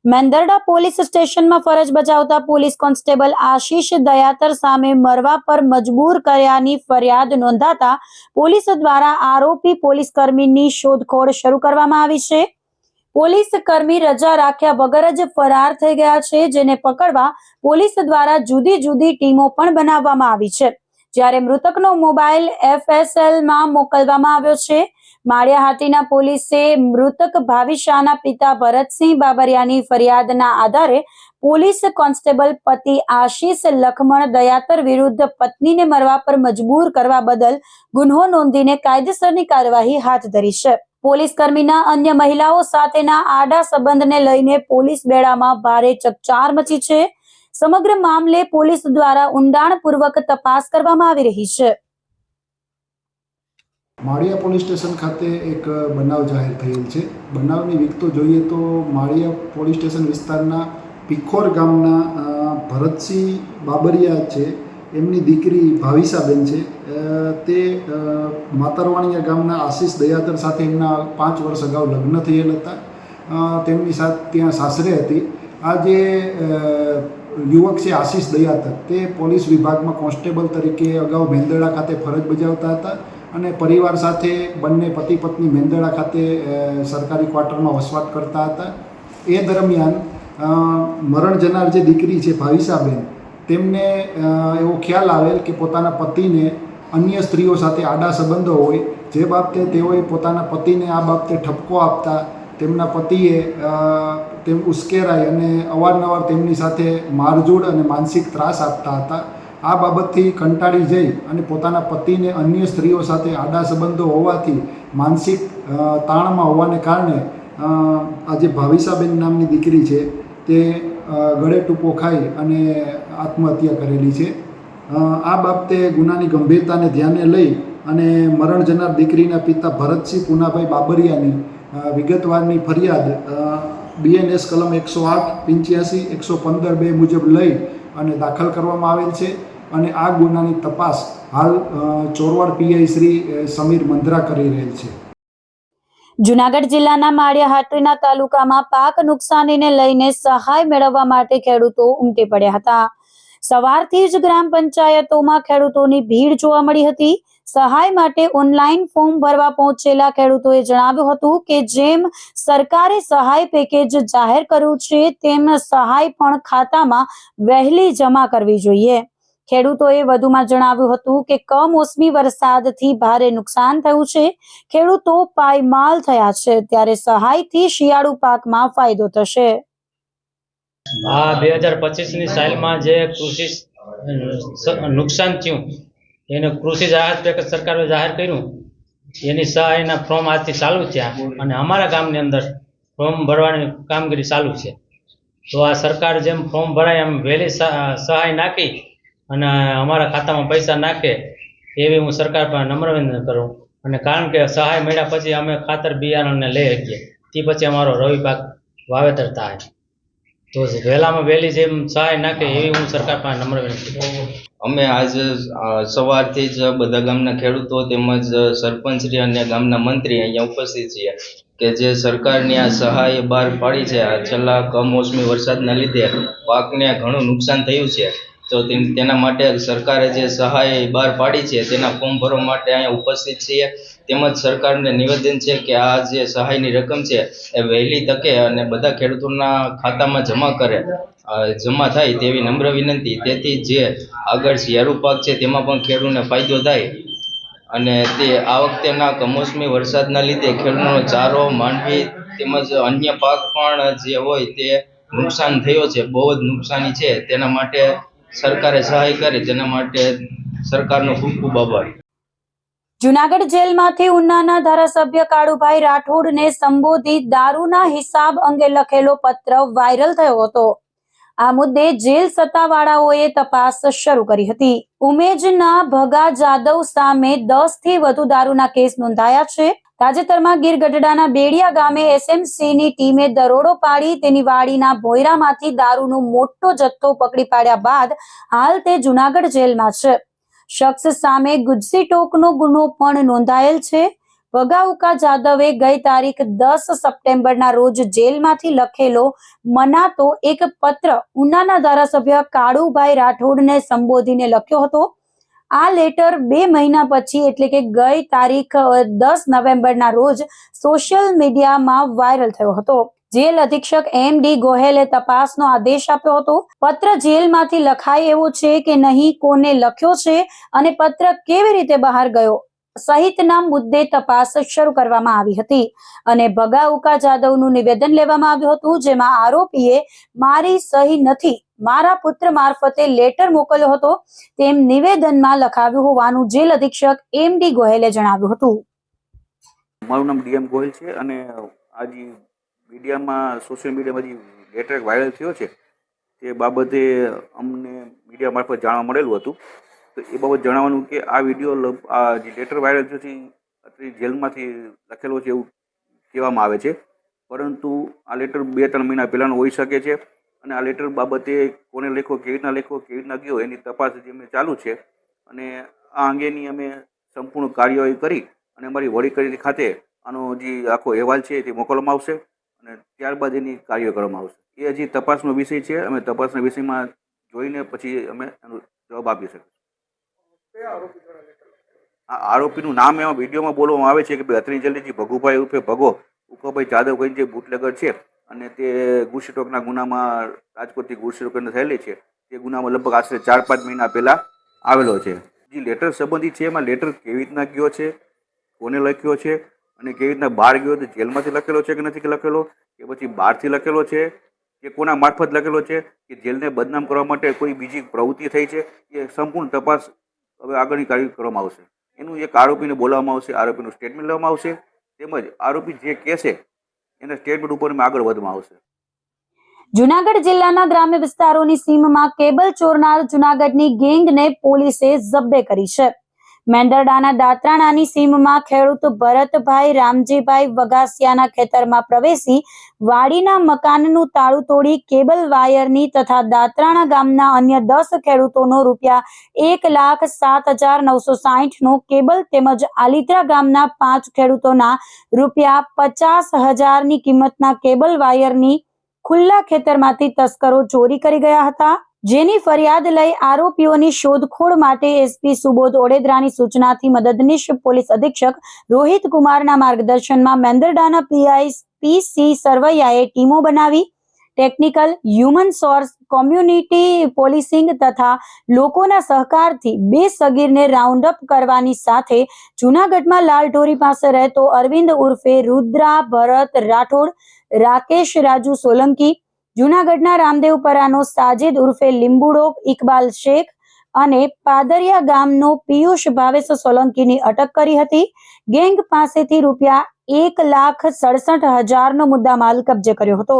મેંદરડા પોલીસ સ્ટેશનમાં ફરજ બજાવતા પોલીસ કોન્સ્ટેબલ આશીષ દયાતર સામે મરવા પર મજબૂર કર્યાની ફરિયાદ નોંધાતા પોલીસ દ્વારા આરોપી પોલીસ કર્મીની શોધખોળ શરૂ કરવામાં આવી છે. પોલીસ કર્મી રજા રાખ્યા વગર જ ફરાર થઈ ગયા છે, જેને પકડવા પોલીસ દ્વારા જુદી જુદી ટીમો પણ બનાવવામાં આવી છે. જ્યારે મૃતકનો મોબાઈલ FSL માં મોકલવામાં આવ્યો છે. માળિયાહાટીના પોલીસે મૃતક ભાવિશાના પિતા ભરતસિંહ બાબરિયાની ફરિયાદના આધારે પોલીસ કોન્સ્ટેબલ પતિ આશીષ લખમણ દયાતર વિરુદ્ધ પત્નીને મરવા પર મજબૂર કરવા બદલ ગુન્હો નોંધીને કાયદેસરની કાર્યવાહી હાથ ધરી છે. પોલીસ કર્મીના અન્ય મહિલાઓ સાથેના આડા સંબંધને લઈને પોલીસ બેડામાં ભારે ચકચાર મચી છે. સમગ્ર મામલે પોલીસ દ્વારા ઊંડાણપૂર્વક તપાસ કરવામાં આવી રહી છે. માળિયા પોલીસ સ્ટેશન ખાતે એક બનાવ જાહેર થયેલ છે. બનાવની વિગતો જોઈએ તો માળિયા પોલીસ સ્ટેશન વિસ્તારના પીખોર ગામના ભરતસિંહ બાબરિયા છે, એમની દીકરી ભાવિશાબેન છે, તે માતરવાણીયા ગામના આશીષ દયાતર સાથે એમના 5 વર્ષ અગાઉ લગ્ન થયેલ હતા. તેમની સાથે ત્યાં સાસરે હતી. આ જે યુવક છે આશીષ દયાતર, તે પોલીસ વિભાગમાં કોન્સ્ટેબલ તરીકે અગાઉ મેંદરડા ખાતે ફરજ બજાવતા હતા અને પરિવાર સાથે બંને પતિ પત્ની મેંદરડા ખાતે સરકારી ક્વાર્ટરમાં વસવાટ કરતા હતા. એ દરમિયાન મરણ જનાર જે દીકરી છે ભાવિશાબેન, તેમને એવો ખ્યાલ આવેલ કે પોતાના પતિને અન્ય સ્ત્રીઓ સાથે આડા સંબંધો હોય, જે બાબતે તેઓએ પોતાના પતિને આ બાબતે ઠપકો આપતા તેમના પતિએ તેમ ઉશ્કેરાઈ અને અવારનવાર તેમની સાથે મારઝૂડ અને માનસિક ત્રાસ આપતા હતા. આ બાબતથી કંટાળી જઈ અને પોતાના પતિને અન્ય સ્ત્રીઓ સાથે આડા સંબંધો હોવાથી માનસિક તાણમાં હોવાને કારણે આ જે ભાવિશાબેન નામની દીકરી છે તે ગળે ટૂંપો ખાઈ અને આત્મહત્યા કરેલી છે. આ બાબતે ગુનાની ગંભીરતાને ધ્યાને લઈ અને મરણ જનાર દીકરીના પિતા ભરતસિંહ પુનાભાઈ બાબરિયાની વિગતવારની ફરિયાદ BNS કલમ 108, 85, 115(2) મુજબ લઈ અને દાખલ કરવામાં આવેલ છે અને આ ગુનાની તપાસ હાલ ચોરવાડ PI શ્રી સમીર મંદ્રા કરી રહેલ છે. જુનાગઢ જિલ્લાના માળિયા હાટીના તાલુકામાં પાક નુકસાનીને લઈને સહાય મેળવવા માટે ખેડૂતો ઉમટી પડ્યા હતા. સવારથી જ ગ્રામ પંચાયતોમાં ખેડૂતોની ભીડ જોવા મળી હતી. સહાય માટે ઓનલાઈન ફોર્મ ભરવા પહોંચેલા ખેડૂતોએ જણાવ્યું હતું કે જેમ સરકારે સહાય પેકેજ જાહેર કર્યું છે તેમ સહાય પણ ખાતામાં વહેલી જમા કરવી જોઈએ. ખેડૂતોએ વધુમાં જણાવ્યું હતું કે કમોસમી વરસાદથી ભારે નુકસાન થયું છે. ખેડૂતો પાયમાલ થયા છે ત્યારે સહાયથી શિયાળુ પાકમાં ફાયદો થશે. આ 2025ની સાલમાં જે કૃષિ નુકસાન થયું એને કૃષિ રાહત પેકેજ સરકારે જાહેર કર્યું એની સહાયના ફોર્મ આજથી ચાલુ થયા અને અમારા ગામની અંદર ફોર્મ ભરવાની કામગીરી ચાલુ છે. તો આ સરકાર જેમ ફોર્મ ભરાય એમ વહેલી સહાય નાખી અને અમારા ખાતામાં પૈસા નાખે એવી હું સરકાર પર નમ્ર વિનંતી કરું. અને કારણ કે સહાય મળ્યા પછી અમે ખાતર બિયારણને લઈ શકીએ તે પછી અમારો રવિ પાક વાવેતર થાય. તો વહેલામાં વહેલી જેમ સહાય નાખે એવી હું સરકાર પાસે નમ્ર વિનંતી કરું. અમે આજે સવારથી જ બધા ગામના ખેડૂતો તેમજ સરપંચશ્રી અને ગામના મંત્રી અહીંયા ઉપસ્થિત છીએ કે જે સરકારની આ સહાય બહાર પાડી છે. આ છેલ્લા કમોસમી વરસાદના લીધે પાકને ઘણું નુકસાન થયું છે. તો તેના માટે સરકારે જે સહાય બહાર પાડી છે તેના ફોર્મ ભરવા માટે અહીંયા ઉપસ્થિત છીએ. તેમજ સરકારને નિવેદન છે કે આ જે સહાયની રકમ છે એ વહેલી તકે અને બધા ખેડૂતોના ખાતામાં જમા થાય તેવી નમ્ર વિનંતી. તેથી જે આગળ શિયાળુ પાક છે તેમાં પણ ખેડૂતને ફાયદો થાય અને તે આ વખતેના કમોસમી વરસાદના લીધે ખેડૂતોનો ચારો, માંડવી તેમજ અન્ય પાક પણ જે હોય તે નુકસાન થયો છે. બહુ જ નુકસાની છે. તેના માટે સરકારે સહાય કરે તેના માટે સરકારનો ખૂબ ખૂબ આભાર. જુનાગઢ જેલમાંથી ઉનાના ધારાસભ્ય કાળુભાઈ રાઠોડને સંબોધિત દારૂના હિસાબ અંગે લખેલો પત્ર વાયરલ થયો હતો. આ મુદ્દે જેલ સત્તાવાળાઓએ તપાસ શરૂ કરી હતી. ઉમેજના ભગા જાદવ સામે 10 થી વધુ દારૂના કેસ નોંધાયા છે. તાજેતરમાં ગીર ગઢડાના બેડિયા ગામે SMCની ટીમે દરોડો પાડી તેની વાડીના ભોયરામાંથી દારૂનો મોટો જથ્થો પકડી પાડ્યા બાદ હાલ તે જુનાગઢ જેલમાં છે. શખ્સ સામે ગુજસીટોકનો ગુનો પણ નોંધાયેલ છે. ભગાઉકા જાદવે ગઈ તારીખ 10 સપ્ટેમ્બરના રોજ જેલમાંથી લખેલો મનાતો એક પત્ર ઉનાના ધારાસભ્ય કાળુભાઈ રાઠોડને સંબોધીને લખ્યો હતો. આ લેટર 2 મહિના પછી એટલે કે ગઈ તારીખ 10 નવેમ્બરના રોજ સોશિયલ મીડિયામાં વાયરલ થયો હતો. જેલ અધિક્ષક MD ગોહેલે તપાસનો આદેશ આપ્યો હતો. પત્ર જેલમાંથી લખાય એવો છે કે નહીં, કોને લખ્યો છે અને પત્ર કેવી રીતે બહાર ગયો સહિતના મુદ્દે તપાસ શરૂ કરવામાં આવી હતી અને ભગાઉકા જાદવનું નિવેદન લેવામાં આવ્યું હતું, જેમાં આરોપીએ મારી સહી નથી, મારા પુત્ર મારફતે લેટર મોકલ્યો હતો તેમ નિવેદનમાં લખાવ્યું હોવાનું જેલ અધિક્ષક MD ગોહેલે જણાવ્યું હતું. મારું નામ DM ગોહેલ છે અને આજે મીડિયામાં સોશિયલ મીડિયામાં જે લેટર વાયરલ થયો છે તે બાબતે અમને મીડિયા મારફત જાણવા મળેલું હતું. તો એ બાબત જણાવવાનું કે આ વિડીયો આ જે લેટર વાયરલ થયો છે જેલમાંથી લખેલો છે એવું કહેવામાં આવે છે, પરંતુ આ લેટર 2-3 મહિના પહેલાંનો હોઈ શકે છે અને આ લેટર બાબતે કોને લખ્યો, કેવી રીતના ગયો એની તપાસ જે અમે ચાલુ છે અને આ અંગેની અમે સંપૂર્ણ કાર્યવાહી કરી અને અમારી વડી કચેરી ખાતે આનો જે આખો અહેવાલ છે તે મોકલવામાં આવશે અને ત્યારબાદ એની કાર્ય કરવામાં આવશે. એ હજી તપાસનો વિષય છે. અમે તપાસના વિષયમાં જોઈને પછી અમે એનો જવાબ આપી શકીશું. આ આરોપીનું નામ એમાં વિડીયોમાં બોલવામાં આવે છે કે ભાઈ અત્રી જલ્દીજી ભગુભાઈ ઉર્ફે ભગો ઉકાભાઈ જાદવ કરીને જે બુટલેગર છે અને તે ગુજસીટોકના ગુનામાં રાજકોટથી ગુજસીટોકને થયેલી છે. તે ગુનામાં લગભગ આશરે 4-5 મહિના પહેલાં આવેલો છે. જે લેટર સંબંધિત છે એમાં લેટર કેવી રીતના ગયો છે, કોને લખ્યો છે અને કેવી રીતના બહાર ગયો, તો જેલમાંથી લખેલો છે કે નથી લખેલો, કે પછી બહારથી લખેલો છે કે કોના મારફત લખેલો છે, કે જેલને બદનામ કરવા માટે કોઈ બીજી પ્રવૃત્તિ થઈ છે, એ સંપૂર્ણ તપાસ હવે આગળની કાર્યવાહી કરવામાં આવશે. એનું એક આરોપીને બોલાવવામાં આવશે, આરોપીનું સ્ટેટમેન્ટ લેવામાં આવશે, તેમજ આરોપી જે કહેશે એના સ્ટેટમેન્ટ ઉપર આગળ વધવામાં આવશે. જુનાગઢ જિલ્લાના ગ્રામ્ય વિસ્તારોની સીમમાં કેબલ ચોરનાર જુનાગઢની ગેંગને પોલીસે જબ્બે કરી છે. મેંદરડાના દાત્રાણાની સીમમાં ખેડૂત ભરતભાઈ રામજીભાઈ વઘાસિયાના ખેતરમાં પ્રવેશી વાડીના મકાનનું તાળું તોડી કેબલ વાયરની તથા દાત્રાણા ગામના અન્ય 10 ખેડૂતોનો ₹1,07,960નો કેબલ તેમજ આલિત્રા ગામના 5 ખેડૂતોના ₹50,000ની કિંમતના કેબલ વાયરની ખુલ્લા ખેતરમાંથી તસ્કરો ચોરી કરી ગયા હતા, જેની ફરિયાદ લઈ આરોપીઓની શોધખોળ માટે એસપી સુબોધ ઓડેદરાની સૂચનાથી મદદનીશ પોલીસ અધિક્ષક રોહિત કુમારના માર્ગદર્શનમાં મેંદરડાના પીઆઈ પીસી સરવૈયાએ ટીમો બનાવી technical, human source, community policing તથા લોકોના સહકારથી 2 સગીરને રાઉન્ડ અપ કરવાની સાથે જૂનાગઢમાં લાલઢોરી પાસે રહેતો અરવિંદ ઉર્ફે રુદ્રા ભરત રાઠોડ, રાકેશ રાજુ સોલંકી, જૂનાગઢના રામદેવપરાનો સાજિદ ઉર્ફે લીંબુડો ઇકબાલ શેખ અને પાદરિયા ગામનો પિયુષ ભાવેશ સોલંકીની અટક કરી હતી. ગેંગ પાસેથી ₹1,67,000નો મુદ્દામાલ કબજે કર્યો હતો.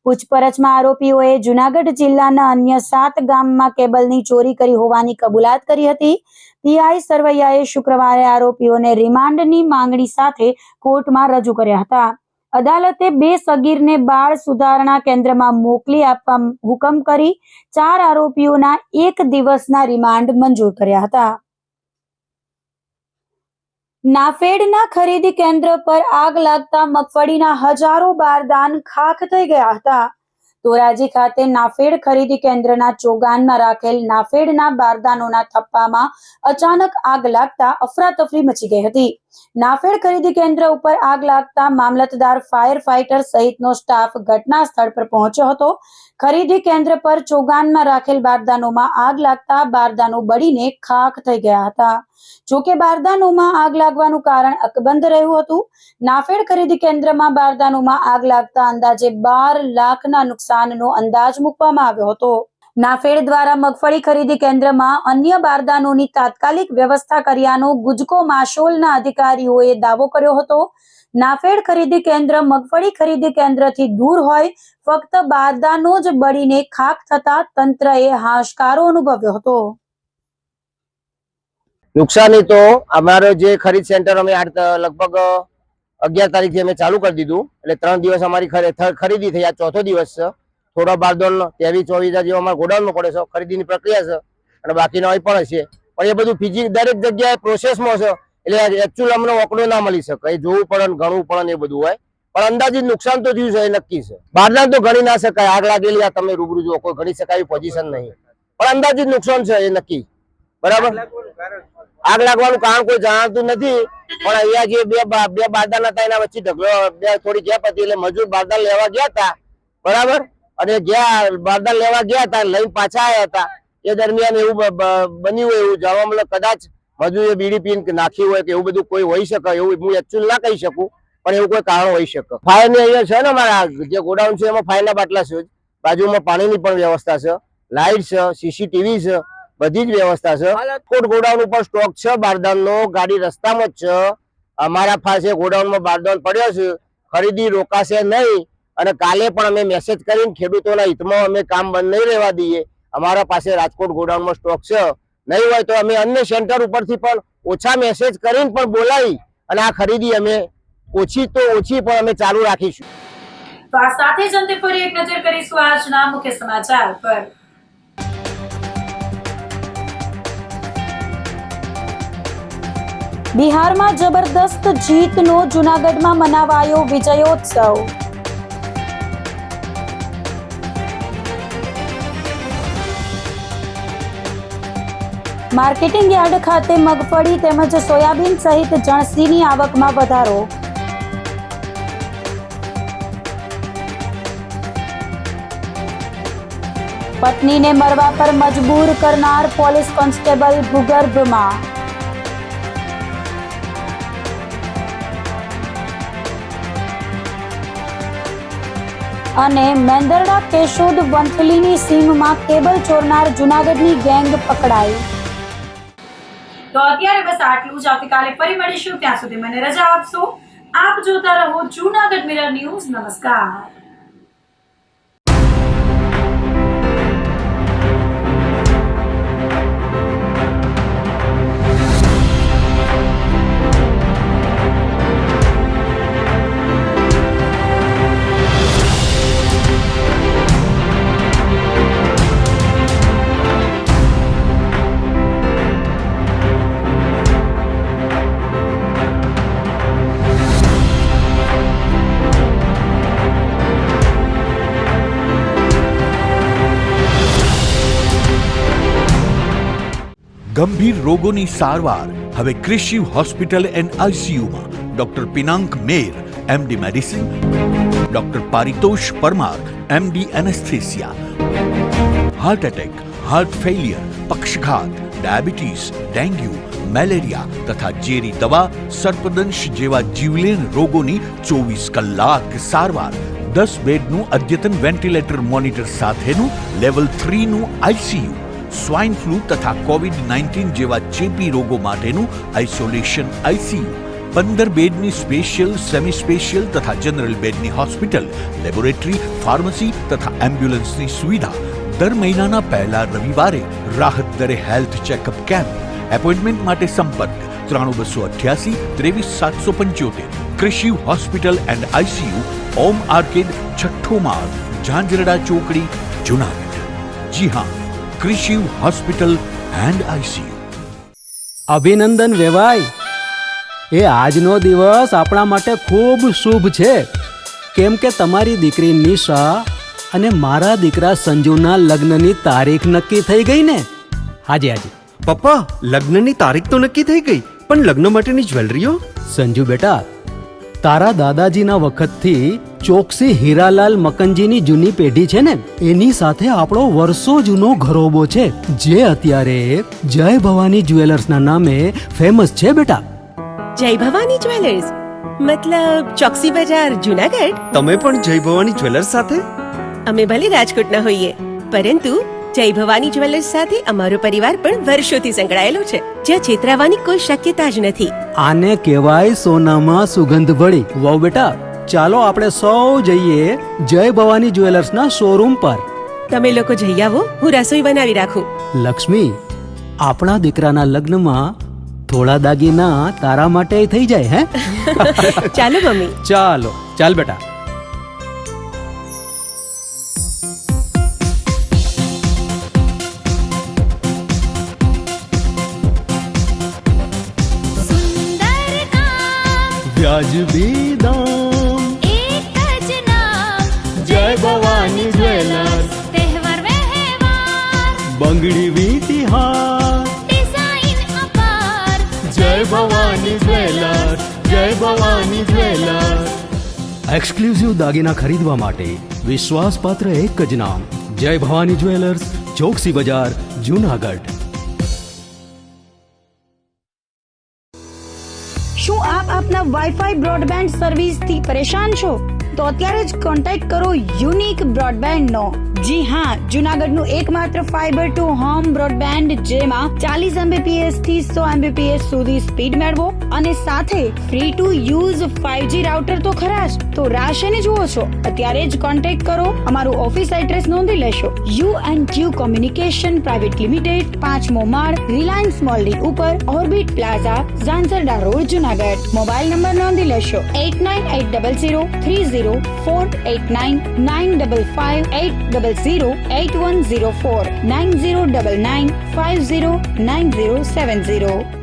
પૂછપરછમાં આરોપીઓએ જૂનાગઢ જિલ્લાના અન્ય 7 ગામમાં કેબલની ચોરી કરી હોવાની કબૂલાત કરી હતી. પીઆઈ સરવૈયાએ શુક્રવારે આરોપીઓને રિમાન્ડની માંગણી સાથે કોર્ટમાં રજૂ કર્યા હતા. અદાલતે 2 સગીરને બાળ સુધારણા કેન્દ્રમાં મોકલી આપવા હુકમ કરી 4 આરોપીઓના 1 દિવસના રિમાન્ડ મંજૂર કર્યા હતા. નાફેડના ખરીદી કેન્દ્ર પર આગ લાગતા મગફળીના હજારો બારદાન ખાખ થઈ ગયા હતા. ધોરાજી ખાતે નાફેડ ખરીદી કેન્દ્રના ચોગાનમાં રાખેલ નાફેડના બારદાનોના થપ્પામાં અચાનક આગ લાગતા અફરાતફરી મચી ગઈ હતી. નાફેડ ખરીદી કેન્દ્ર ઉપર આગ લાગતા મામલતદાર, ફાયર ફાઈટર સહિતનો સ્ટાફ ઘટના સ્થળ પર પહોંચ્યો હતો. ખરીદી કેન્દ્ર પર ચોગાનમાં રાખેલ બારદાનોમાં આગ લાગતા બારદાનો બળીને ખાખ થઈ ગયા હતા. જોકે બારદાનોમાં આગ લાગવાનું કારણ અકબંધ રહ્યું હતું. નાફેડ ખરીદી કેન્દ્રમાં બારદાનોમાં આગ લાગતા અંદાજે 12 લાખના નુકસાનનો અંદાજ મૂકવામાં આવ્યો હતો. નાફેડ દ્વારા મગફળી ખરીદી કેન્દ્રમાં અન્ય બારદાનોની તાત્કાલિક વ્યવસ્થા કર્યાનો ગુજકો માશોલના અધિકારીઓએ દાવો કર્યો હતો. નાફેડ ખરીદી કેન્દ્ર મગફળી ખરીદી કેન્દ્રથી દૂર હોય, ફક્ત બારદાનો જ બળીને ખાખ થતા તંત્રએ હાશકારો અનુભવ્યો હતો. નુકસાની તો અમારો જે ખરીદ સેન્ટર અમે લગભગ 11 તારીખથી અમે ચાલુ કરી દીધું, એટલે 3 દિવસ અમારી ખરીદી થઈ. આ ચોથો દિવસ છે. થોડો બારદાન 23-24 જેવો અમારા ગોડાઉનમાં પડે છે. ખરીદીની પ્રક્રિયા છે અને બાકીના હોય પણ હશે, પણ એ બધું ફિઝિક દરેક જગ્યાએ પ્રોસેસમાં છે, એટલે એકચ્યુઅલ અમને ઓકડો ના મળી શકે. એ જોવું પડે, ગણવું પડે, એ બધું હોય. પણ અંદાજિત નુકસાન તો થયું છે, એ નક્કી છે. બારદાન તો ગણી ના શકાય. આગ લાગેલી આ તમે રૂબરૂ જુઓ, કોઈ ગણી શકાય એવી પોઝિશન નહીં, પણ અંદાજિત નુકસાન છે એ નક્કી. બરાબર. આગ લાગવાનું કારણ કોઈ જણાતું નથી, પણ અહીંયા જે બે બારદાન હતા એના વચ્ચે ઢગલો થોડી ગેપ હતી, એટલે મજૂર બારદાન લેવા ગયા હતા. બરાબર. અને બારદાન લેવા ગયા હતા, લઈને પાછા આવ્યા હતા. એ દરમિયાન એવું બન્યું, એવું જાણવા મળે. કદાચ મજૂરે બીડી પીને નાખી હોય કે એવું બધું કોઈ હોઈ શકે, એવું હું એકચ્યુઅલ ના કહી શકું, પણ એવું કોઈ કારણ હોઈ શકે. ફાયર ની અહીંયા છે ને, અમારા જે ગોડાઉન છે એમાં ફાયરના બાટલા છે, બાજુમાં પાણીની પણ વ્યવસ્થા છે, લાઇટ છે, સીસીટીવી છે, બધી જ વ્યવસ્થા છે. રાજકોટ ગોડાઉન ઉપર સ્ટોક છે બારદાનનો, ગાડી રસ્તામાં જ છે. અમારા પાસે ગોડાઉનમાં બારદાન પડ્યો છે. ખરીદી રોકાશે નહીં, અને કાલે પણ અમે મેસેજ કરીને ખેડૂતોના હિતમાં અમે કામ બંધ નહીં રહેવા દઈએ. અમારા પાસે રાજકોટ ગોડાઉનમાં સ્ટોક છે. નહીં હોય તો અમે અન્ય સેન્ટર ઉપરથી પણ ઓછા મેસેજ કરીને પણ બોલાવી અને આ ખરીદી અમે ઓછી પણ અમે ચાલુ રાખીશું. તો આ સાથે જ અંતે ફરી એક નજર કરીશું આજના મુખ્ય સમાચાર પર. બિહારમાં જબરદસ્ત જીતનો જૂનાગઢમાં મનાવાયો વિજયોત્સવ. માર્કેટિંગ યાર્ડ ખાતે મગફળી તેમજ સોયાબીન સહિત જણસીની આવકમાં વધારો. પત્નીને મરવા પર મજબૂર કરનાર પોલીસ કોન્સ્ટેબલ ભૂગર્ભમાં. અને મેંદરડા કેશોદ વંથલીની સીમમાં કેબલ ચોરનાર જૂનાગઢની ગેંગ પકડાઈ. તો અત્યારે બસ આટલું જ. આવતીકાલે ફરી મળીશું, ત્યાં સુધી મને રજા આપશો. આપ જોતા રહો જૂનાગઢ મિરર ન્યૂઝ. નમસ્કાર. ગંભીર રોગોની સારવાર હવે ક્રિશિવ હોસ્પિટલ એન્ડ આઈસીયુમાં doctor Pinank Mer MD medicine, doctor Paritosh Parmar MD anaesthesia, heart attack, heart failure, પક્ષઘાત, ડાયાબિટીસ, ડેન્ગ્યુ, મેલેરિયા તથા ઝેરી દવા, સર્પદંશ જેવા જીવલેણ રોગોની 24 કલાક સારવાર, 10 બેડનું અદ્યતન વેન્ટિલેટર મોનિટર સાથેનું લેવલ 3નું આઈસીયુ, સ્વાઇન ફ્લૂ તથા કોવિડ-19 જેવા ચેપી રોગો માટેનું આઇસોલેશન આઈસીયુ, 15 બેડની સ્પેશિયલ, સેમી સ્પેશિયલ તથા જનરલ બેડની હોસ્પિટલ, લેબોરેટરી, ફાર્મસી તથા એમ્બ્યુલન્સની સુવિધા, દર મહિનાના પહેલા રવિવારે રાહત દરે હેલ્થ ચેકઅપ કેમ્પ. એપોઇન્ટમેન્ટ માટે સંપર્ક 9288 23775. Krishiv hospital and ICU, Om arcade, છઠ્ઠો માળ, ઝાંઝરડા ચોકડી, જુનાગઢ. જી હા, ક્રિશિવ હોસ્પિટલ એન્ડ આઈસીયુ. અભિનંદન વેવાય. એ આજનો દિવસ આપણા માટે ખૂબ શુભ છે, કેમ કે તમારી દીકરી નિશા અને મારા દીકરા સંજુના લગ્નની તારીખ નક્કી થઈ ગઈ ને. હાજી હાજી પપ્પા, લગ્નની તારીખ તો નક્કી થઈ ગઈ, પણ લગ્ન માટેની જ્વેલરીઓ? સંજુ બેટા, તારા દાદાજીના વખતથી ચોકસી હીરાલાલ મકનજીની જૂની પેઢી છે ને, એની સાથે આપણો વર્ષો જૂનો ઘરોબો છે, જે અત્યારે જય ભવાની જ્વેલર્સના નામે ફેમસ છે બેટા. જય ભવાની જ્વેલર્સ મતલબ ચોકસી બજાર, જુનાગઢ? તમે પણ જય ભવાની જ્વેલર્સ સાથે? અમે ભલે રાજકોટના હોઈએ, પરંતુ જય ભવાની જ્વેલર્સ સાથે અમારો પરિવાર પણ વર્ષોથી સંકળાયેલો છે, જ્યાં છેતરાવાની કોઈ શક્યતા જ નથી. આને કહેવાય સોનામાં સુગંધ ભળી. વહુ બેટા, ચાલો આપણે સૌ જઈએ જય ભવાની જ્વેલર્સના શોરૂમ પર. તમે લોકો જઈ આવો, હું રસોઈ બનાવી રાખું. લક્ષ્મી, આપણા દીકરાના લગ્નમાં થોડા દાગીના તારા માટે થઈ જાય. હે ચાલો મમ્મી. ચાલો ચાલ બેટા. વ્યાજબી દામ, એક જ નામ, જય ભવાની જ્વેલર્સ. તહેવાર વ્યવહાર, બંગડી વીટી હાર, ડિઝાઇન અપાર, જય ભવાની જ્વેલર્સ, જય ભવાની જ્વેલર્સ. એક્સક્લુઝિવ દાગીના ખરીદવા માટે વિશ્વાસપાત્ર એક જ નામ, જય ભવાની જ્વેલર્સ, ચોકસી બજાર, જુનાગઢ. શું આપ આપના વાઈફાઈ બ્રોડબેન્ડ સર્વિસથી પરેશાન છો? તો અત્યારે જ કોન્ટેક્ટ કરો યુનિક બ્રોડબેન્ડ નો. જી હા, જુનાગઢનું એકમાત્ર ફાઈબર ટુ હોમ બ્રોડબેન્ડ, જેમાં 40 Mbps થી 100 Mbps સુધી સ્પીડ મેળવો અને સાથે free to use 5G router તો ખરા જ. તો રાહ શેની જુઓ છો? અત્યારે જ કોન્ટેક્ટ કરો. અમારું ઓફિસ એડ્રેસ નોંધી લેશો. U&Q કોમ્યુનિકેશન પ્રાઇવેટ લિમિટેડ, 5મો માળ, રિલાયન્સ મોલની ઉપર, orbit plaza, Zanzarda road, Junagadh. Mobile number નોંધી લેશો 8980030489 955 800 8104 9099 509070.